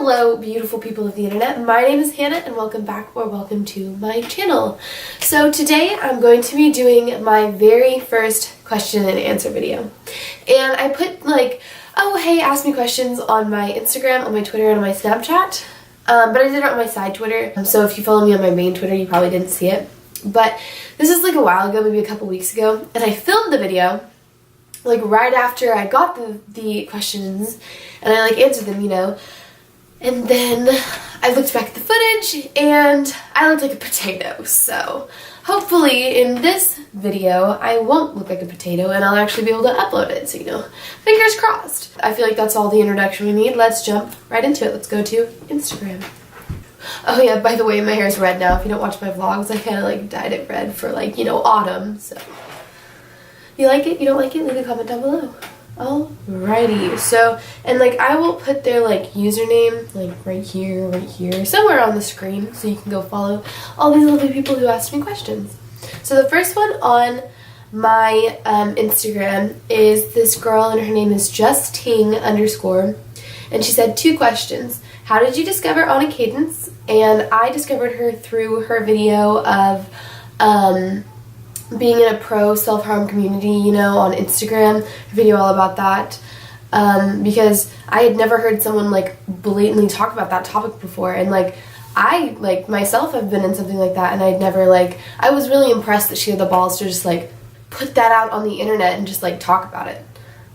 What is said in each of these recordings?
Hello, beautiful people of the internet. My name is Hannah and welcome back or welcome to my channel. So today I'm going to be doing my very first question and answer video. And I put like, oh hey, ask me questions on my Instagram, on my Twitter, and on my Snapchat. But I did it on my side Twitter. So if you follow me on my main Twitter, you probably didn't see it. But this is like a while ago, maybe a couple weeks ago. And I filmed the video like right after I got the questions and I like answered them, you know. And then I looked back at the footage and I looked like a potato. So hopefully in this video I won't look like a potato and I'll actually be able to upload it. So, you know, fingers crossed. I feel like that's all the introduction we need. Let's jump right into it. Let's go to Instagram. Oh yeah, by the way, my hair is red now. If you don't watch my vlogs, I kind of like dyed it red for like, you know, autumn. So you like it? You don't like it? Leave a comment down below. Alrighty, so, and like I will put their like username like right here, somewhere on the screen so you can go follow all these lovely people who asked me questions. So the first one on my Instagram is this girl and her name is justing_, and she said 2 questions. How did you discover On a Cadence? And I discovered her through her video of being in a pro self-harm community, you know, on Instagram, a video all about that, because I had never heard someone like blatantly talk about that topic before, and like I like myself have been in something like that, and I'd never like, I was really impressed that she had the balls to just like put that out on the internet and just like talk about it,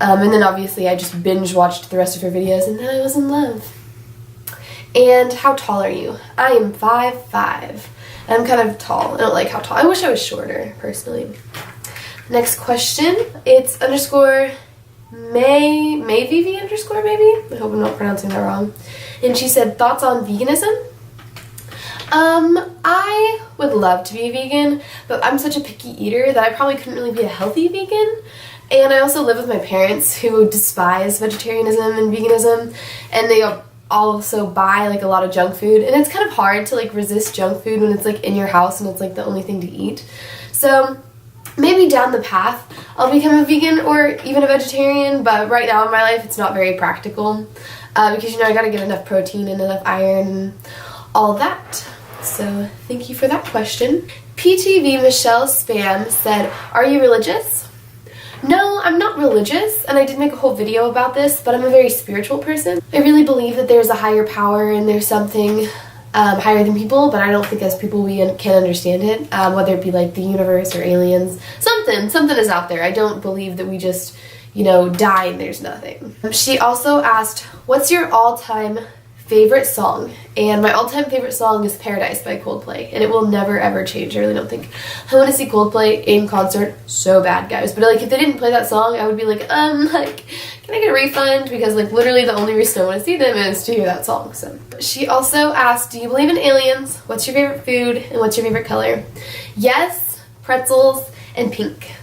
and then obviously I just binge watched the rest of her videos and then I was in love. And how tall are you? I am 5'5". I'm kind of tall. I don't like how tall. I wish I was shorter, personally. Next question. It's _Mayvv_, maybe? I hope I'm not pronouncing that wrong. And she said, thoughts on veganism? I would love to be a vegan, but I'm such a picky eater that I probably couldn't really be a healthy vegan. And I also live with my parents who despise vegetarianism and veganism, and they also buy like a lot of junk food, and it's kind of hard to like resist junk food when it's like in your house and it's like the only thing to eat. So maybe down the path I'll become a vegan or even a vegetarian, but right now in my life it's not very practical, because you know I gotta get enough protein and enough iron and all that. So thank you for that question. PTV Michelle Spam said, are you religious? No, I'm not religious, and I did make a whole video about this, but I'm a very spiritual person. I really believe that there's a higher power and there's something higher than people, but I don't think as people we can understand it, whether it be like the universe or aliens. Something is out there. I don't believe that we just, you know, die and there's nothing. She also asked, what's your all-time favorite song? And my all-time favorite song is Paradise by Coldplay, and it will never ever change. I really don't think. I want to see Coldplay in concert so bad, guys, but like if they didn't play that song I would be like, like, can I get a refund? Because like literally the only reason I want to see them is to hear that song. So she also asked, do you believe in aliens? What's your favorite food and what's your favorite color? Yes, pretzels and pink.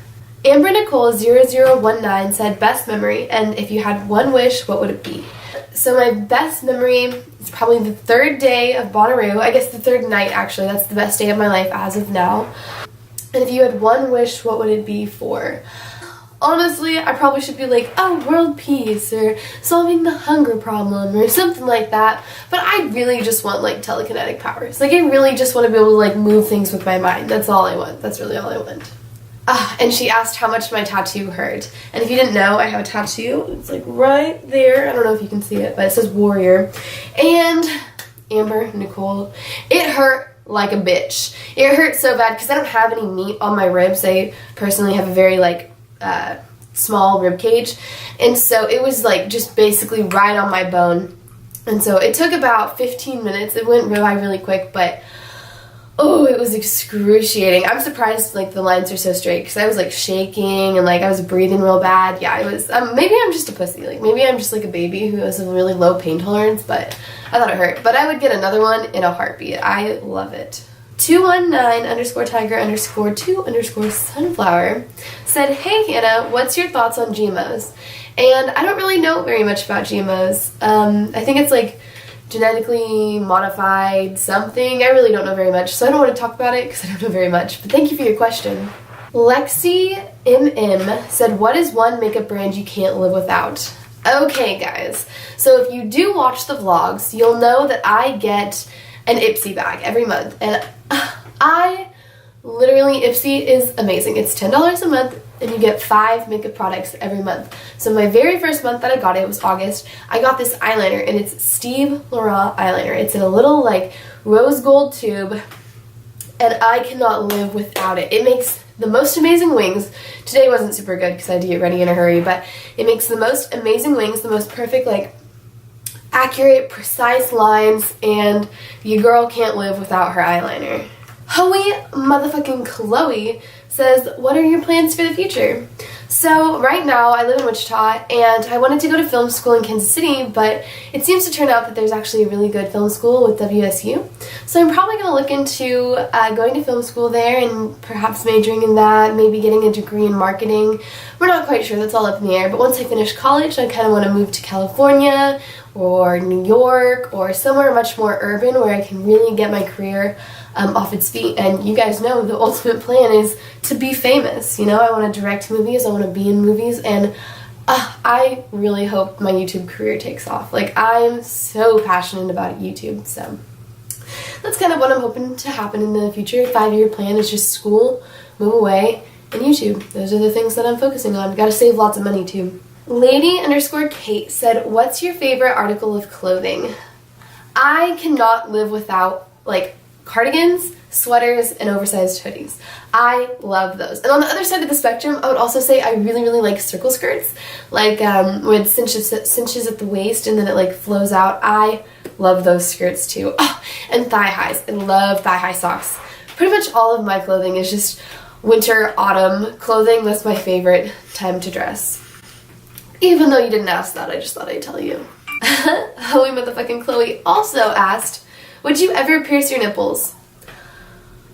Amber Nicole 0019 said best memory, and if you had one wish, what would it be? So my best memory is probably the 3rd day of Bonnaroo. I guess the 3rd night, actually. That's the best day of my life as of now. And if you had one wish, what would it be for? Honestly, I probably should be like, oh, world peace, or solving the hunger problem, or something like that. But I really just want, like, telekinetic powers. Like, I really just want to be able to, like, move things with my mind. That's all I want. That's really all I want. And she asked how much my tattoo hurt. And if you didn't know, I have a tattoo. It's like right there. I don't know if you can see it, but it says Warrior. And Amber Nicole, it hurt like a bitch. It hurt so bad because I don't have any meat on my ribs. I personally have a very like small rib cage. And so it was like just basically right on my bone. And so it took about 15 minutes. It went really quick, but oh, it was excruciating. I'm surprised like the lines are so straight because I was like shaking and like I was breathing real bad. Yeah, I was, maybe I'm just a pussy. Like maybe I'm just like a baby who has a really low pain tolerance, but I thought it hurt. But I would get another one in a heartbeat. I love it. 219_tiger_2_sunflower said, hey Hannah, what's your thoughts on GMOs? And I don't really know very much about GMOs. I think it's like genetically modified something. I really don't know very much, so I don't want to talk about it because I don't know very much, but thank you for your question. Lexi MM said, what is one makeup brand you can't live without? Okay, guys, so if you do watch the vlogs, you'll know that I get an Ipsy bag every month, and Ipsy is amazing. It's $10 a month, and you get 5 makeup products every month. So my very first month that I got it was August. I got this eyeliner, and it's Steve Laurent eyeliner. It's in a little, like, rose gold tube, and I cannot live without it. It makes the most amazing wings. Today wasn't super good because I had to get ready in a hurry, but it makes the most amazing wings, the most perfect, like, accurate, precise lines, and your girl can't live without her eyeliner. Hoey motherfucking Chloe says, what are your plans for the future? So right now I live in Wichita, and I wanted to go to film school in Kansas City, but it seems to turn out that there's actually a really good film school with WSU. So I'm probably going to look into going to film school there and perhaps majoring in that, maybe getting a degree in marketing. We're not quite sure, that's all up in the air, but once I finish college I kind of want to move to California or New York or somewhere much more urban where I can really get my career off its feet. And you guys know the ultimate plan is to be famous. You know, I want to direct movies, I want to be in movies, and I really hope my YouTube career takes off. Like, I'm so passionate about YouTube, so that's kind of what I'm hoping to happen in the future. 5-year plan is just school, move away, and YouTube. Those are the things that I'm focusing on. Gotta save lots of money too. Lady_Kate said, what's your favorite article of clothing? I cannot live without, like, cardigans, sweaters, and oversized hoodies. I love those. And on the other side of the spectrum, I would also say I really, really like circle skirts, like where it cinches at the waist and then it like flows out. I love those skirts too. Oh, and thigh highs. I love thigh high socks. Pretty much all of my clothing is just winter, autumn clothing. That's my favorite time to dress. Even though you didn't ask that, I just thought I'd tell you. Holy motherfucking Chloe also asked, would you ever pierce your nipples?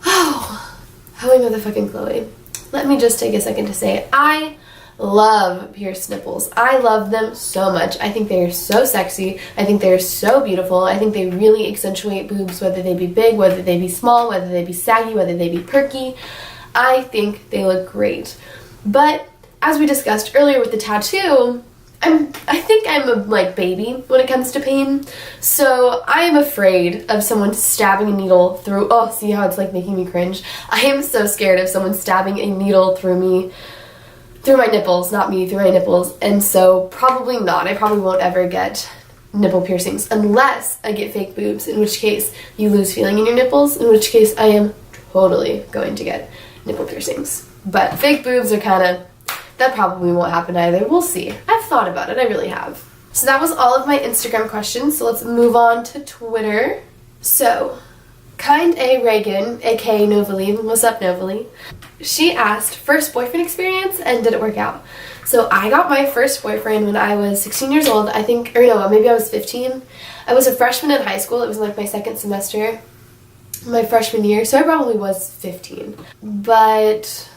Oh, holy motherfucking Chloe. Let me just take a second to say, I love pierced nipples. I love them so much. I think they're so sexy. I think they're so beautiful. I think they really accentuate boobs, whether they be big, whether they be small, whether they be saggy, whether they be perky. I think they look great. But as we discussed earlier with the tattoo, I think I'm a, like, baby when it comes to pain, so I am afraid of someone stabbing a needle through, oh, see how it's, like, making me cringe? I am so scared of someone stabbing a needle through my nipples, not me, through my nipples, and so probably not. I probably won't ever get nipple piercings unless I get fake boobs, in which case you lose feeling in your nipples, in which case I am totally going to get nipple piercings. But fake boobs are kind of, that probably won't happen either. We'll see. I've thought about it. I really have. So that was all of my Instagram questions. So let's move on to Twitter. So, Kind A Reagan, aka Novalie, what's up Novalie? She asked, first boyfriend experience and did it work out? So I got my first boyfriend when I was 16 years old, I think, or no, maybe I was 15. I was a freshman in high school. It was like my second semester, my freshman year, so I probably was 15. But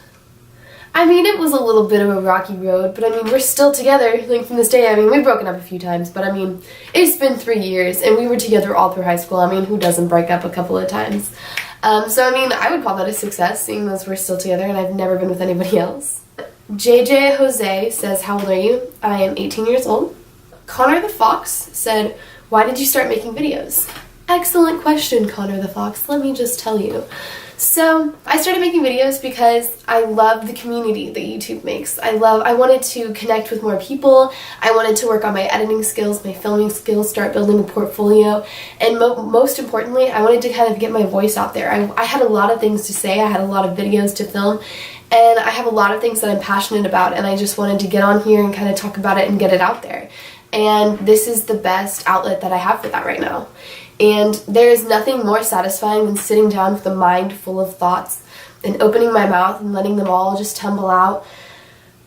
I mean, it was a little bit of a rocky road, but I mean, we're still together, like, from this day. I mean, we've broken up a few times, but I mean, it's been 3 years, and we were together all through high school. I mean, who doesn't break up a couple of times? So I mean, I would call that a success, seeing as we're still together, and I've never been with anybody else. JJ Jose says, how old are you? I am 18 years old. Connor the Fox said, why did you start making videos? Excellent question, Connor the Fox. Let me just tell you. So I started making videos because I love the community that YouTube makes. I wanted to connect with more people. I wanted to work on my editing skills, my filming skills, start building a portfolio, and most importantly, I wanted to kind of get my voice out there. I had a lot of things to say. I had a lot of videos to film, and I have a lot of things that I'm passionate about, and I just wanted to get on here and kind of talk about it and get it out there. And this is the best outlet that I have for that right now. And there is nothing more satisfying than sitting down with a mind full of thoughts and opening my mouth and letting them all just tumble out,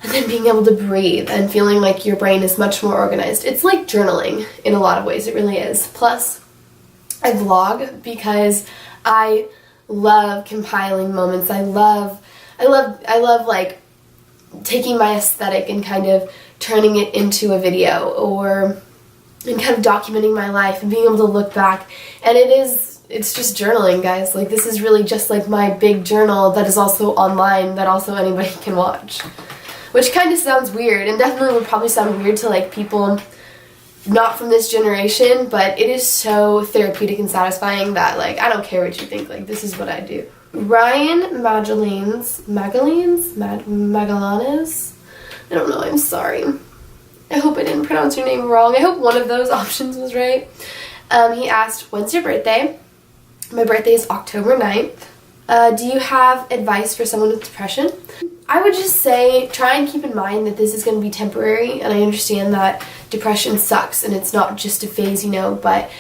and then being able to breathe and feeling like your brain is much more organized. It's like journaling in a lot of ways. It really is. Plus, I vlog because I love compiling moments. I love like taking my aesthetic and kind of turning it into a video, and kind of documenting my life and being able to look back. And it's just journaling, guys. Like, this is really just like my big journal that is also online, that also anybody can watch. which kind of sounds weird and definitely would probably sound weird to like people not from this generation, but it is so therapeutic and satisfying that like I don't care what you think, like this is what I do. Ryan Magallanes, I don't know, I'm sorry. I hope I didn't pronounce your name wrong. I hope one of those options was right. He asked, when's your birthday? My birthday is October 9th. Do you have advice for someone with depression? I would just say try and keep in mind that this is going to be temporary, and I understand that depression sucks and it's not just a phase, you know, but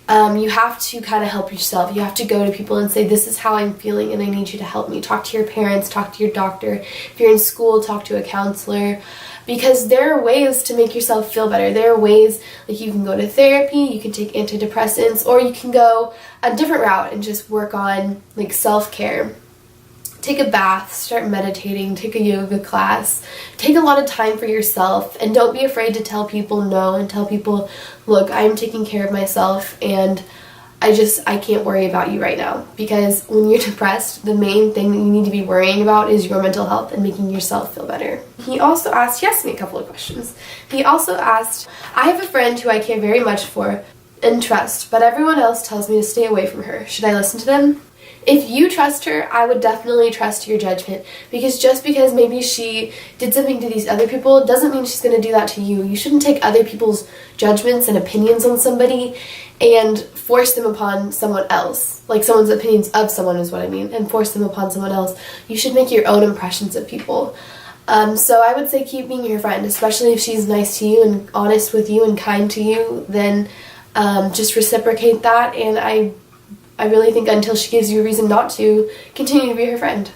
you have to kind of help yourself. You have to go to people and say, this is how I'm feeling and I need you to help me. Talk to your parents, talk to your doctor. If you're in school, talk to a counselor, because there are ways to make yourself feel better. There are ways, like you can go to therapy, you can take antidepressants, or you can go a different route and just work on like self-care. Take a bath, start meditating, take a yoga class, take a lot of time for yourself, and don't be afraid to tell people no and tell people, look, I'm taking care of myself and I can't worry about you right now. Because when you're depressed, the main thing that you need to be worrying about is your mental health and making yourself feel better. He also asked, he asked me a couple of questions. He also asked, I have a friend who I care very much for and trust, but everyone else tells me to stay away from her. Should I listen to them? If you trust her, I would definitely trust your judgment, because just because maybe she did something to these other people doesn't mean she's going to do that to you. You shouldn't take other people's judgments and opinions on somebody and force them upon someone else. Like someone's opinions of someone is what I mean, and force them upon someone else. You should make your own impressions of people. So I would say keep being your friend, especially if she's nice to you and honest with you and kind to you, then just reciprocate that, and I really think until she gives you a reason not to, continue to be her friend.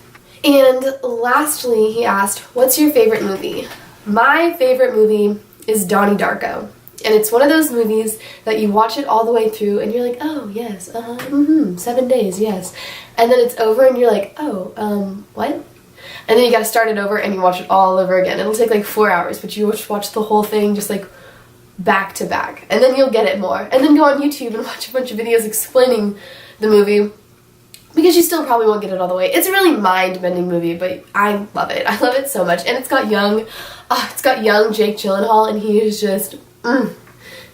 And lastly, he asked, what's your favorite movie? My favorite movie is Donnie Darko. And it's one of those movies that you watch it all the way through and you're like, oh, yes, 7 days, yes. And then it's over and you're like, oh, what? And then you gotta start it over and you watch it all over again. It'll take like 4 hours, but you watch the whole thing just like back to back. And then you'll get it more. And then go on YouTube and watch a bunch of videos explaining the movie, because you still probably won't get it all the way. It's a really mind-bending movie, but I love it. I love it so much. And it's got young Jake Gyllenhaal, and he is just,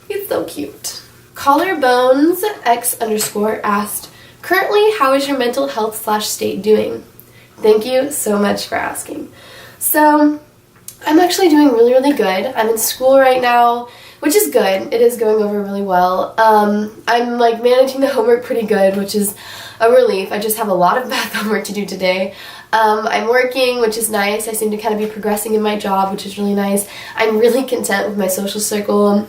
he's so cute. Collarbones X_ asked, currently, how is your mental health / state doing? Thank you so much for asking. So, I'm actually doing really, really good. I'm in school right now, which is good. It is going over really well. I'm like managing the homework pretty good, which is a relief. I just have a lot of math homework to do today. I'm working, which is nice. I seem to kind of be progressing in my job, which is really nice. I'm really content with my social circle,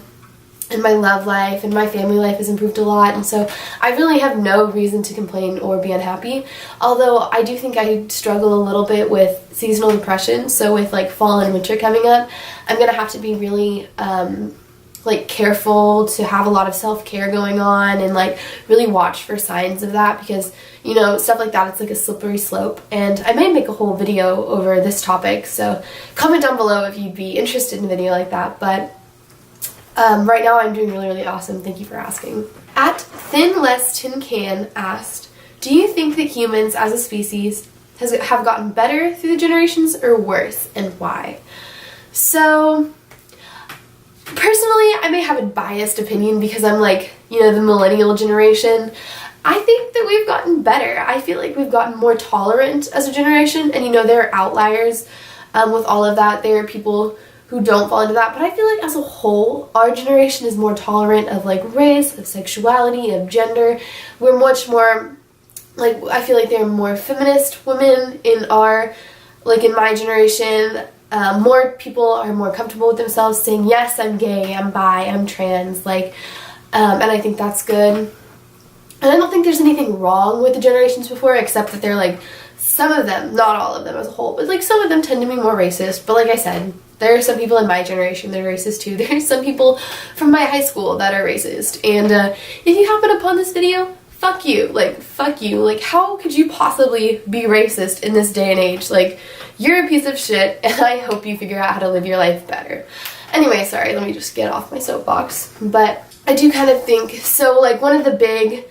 and my love life and my family life has improved a lot, and so I really have no reason to complain or be unhappy. Although I do think I struggle a little bit with seasonal depression, so with like fall and winter coming up, I'm gonna have to be really like careful to have a lot of self-care going on and like really watch for signs of that, because you know, stuff like that, it's like a slippery slope, and I may make a whole video over this topic, so comment down below if you'd be interested in a video like that. But right now I'm doing really, really awesome. Thank you for asking. At Thin Less Tin Can asked, do you think that humans as a species have gotten better through the generations or worse, and why? So personally, I may have a biased opinion because I'm like, you know, the millennial generation. I think that we've gotten better. I feel like we've gotten more tolerant as a generation, and you know, there are outliers with all of that. There are people who don't fall into that, but I feel like as a whole, our generation is more tolerant of like race, of sexuality, of gender. We're much more, like, I feel like there are more feminist women in our, like in my generation. More people are more comfortable with themselves saying, yes, I'm gay, I'm bi, I'm trans, like, and I think that's good. And I don't think there's anything wrong with the generations before, except that they're like, some of them, not all of them as a whole, but like some of them tend to be more racist. But like I said, there are some people in my generation that are racist too. There's some people from my high school that are racist. And if you happen upon this video, fuck you. Like, fuck you. Like, how could you possibly be racist in this day and age? Like, you're a piece of shit, and I hope you figure out how to live your life better. Anyway, sorry, let me just get off my soapbox. But I do kind of think, so like one of the big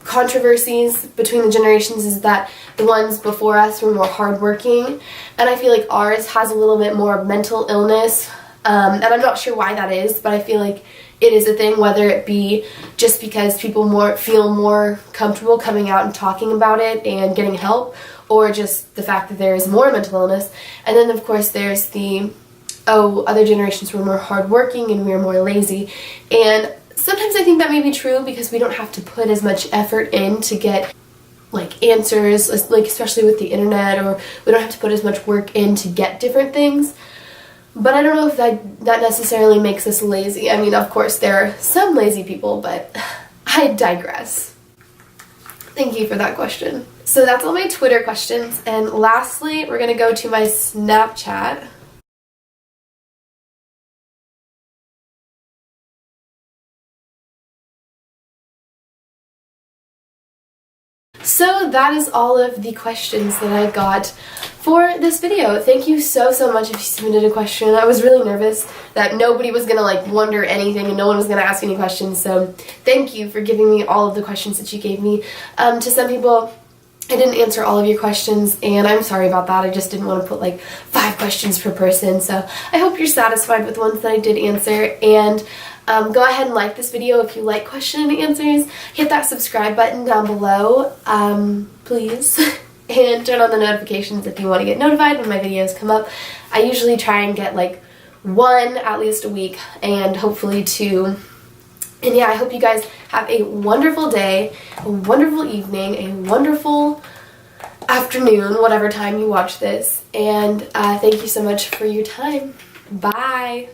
controversies between the generations is that the ones before us were more hardworking, and I feel like ours has a little bit more mental illness, and I'm not sure why that is, but I feel like it is a thing, whether it be just because people feel more comfortable coming out and talking about it and getting help, or just the fact that there is more mental illness. And then of course there's the, other generations were more hardworking and we were more lazy, and sometimes I think that may be true because we don't have to put as much effort in to get like answers, like especially with the internet, or we don't have to put as much work in to get different things. But I don't know if that necessarily makes us lazy. I mean, of course, there are some lazy people, but I digress. Thank you for that question. So that's all my Twitter questions. And lastly, we're going to go to my Snapchat. So that is all of the questions that I got for this video. Thank you so much if you submitted a question. I was really nervous that nobody was gonna like wonder anything and no one was gonna ask any questions, so thank you for giving me all of the questions that you gave me. To some people, I didn't answer all of your questions, and I'm sorry about that. I just didn't want to put like 5 questions per person, so I hope you're satisfied with the ones that I did answer. And go ahead and like this video if you like question and answers. Hit that subscribe button down below, please. And turn on the notifications if you want to get notified when my videos come up. I usually try and get like 1 at least a week, and hopefully 2. And yeah, I hope you guys have a wonderful day, a wonderful evening, a wonderful afternoon, whatever time you watch this. And thank you so much for your time. Bye!